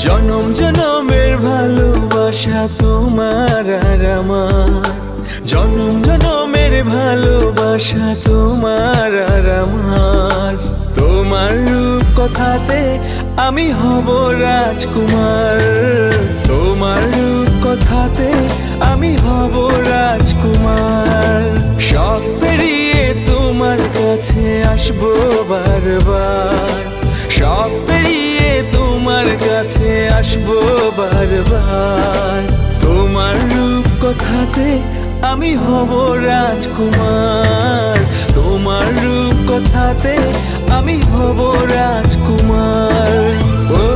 জনম জনমের ভালোবাসা তোমার আর আমার, জনম জনমের ভালোবাসা তোমার আর আমার। তোমার রূপ কথাতে আমি হব রাজকুমার, তোমার রূপ কথাতে আমি হব রাজকুমার। সব পেরিয়ে তোমার কাছে আসবো বারবার, সব পেরিয়ে তোমার কাছে আসবো বারবার। তোমার রূপ কথাতে আমি হব রাজকুমার, তোমার রূপ কথাতে আমি হব রাজকুমার। ও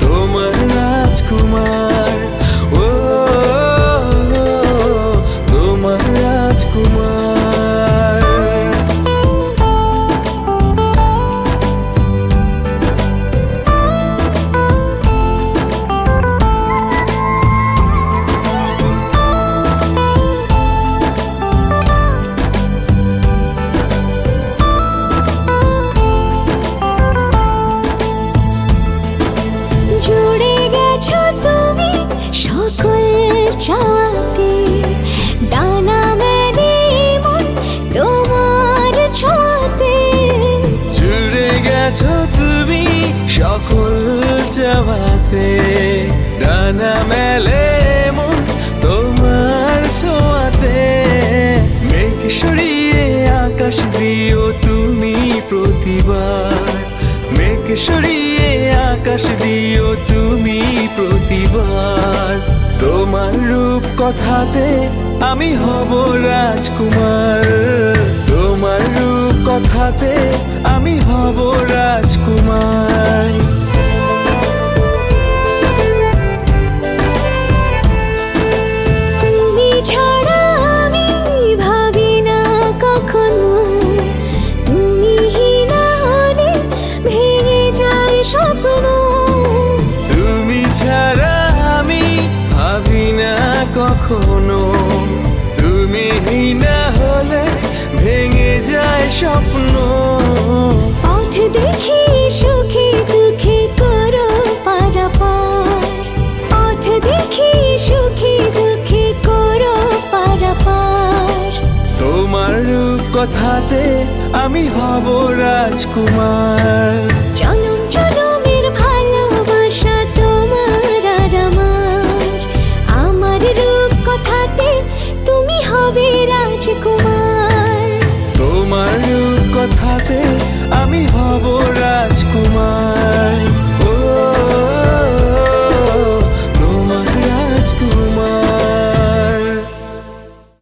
তোমার রাজকুমার, ও তোমার রাজকুমার। চাওয়াতে ডানা মেলে মন তোমার ছোঁয়াতে, জুড়ে গেছো তুমি সকল চাওয়াতে, ডানা মেলে মন তোমার ছোঁয়াতে। মেঘ সরিয়ে আকাশ দিও তুমি প্রতিবার, মেঘ সরিয়ে আকাশ দিও তুমি প্রতিবার। তোমার রূপ কথাতে আমি হব রাজকুমার, তোমার রূপ কথাতে আমি হব রাজকুমার। তুমি ছাড়া আমি ভাবি না কখনো, তুমি না হলে ভেঙে যায় স্বপ্ন। তুমি ছাড়া আমি ভাবি না কখনো, তুমি না হলে ভেঙে যায় স্বপ্ন। পথ দেখি সুখে দুঃখে করো পারাপার, পথ দেখি সুখে দুঃখে করো পারাপার। তোমার রূপ কথাতে আমি হব রাজকুমার।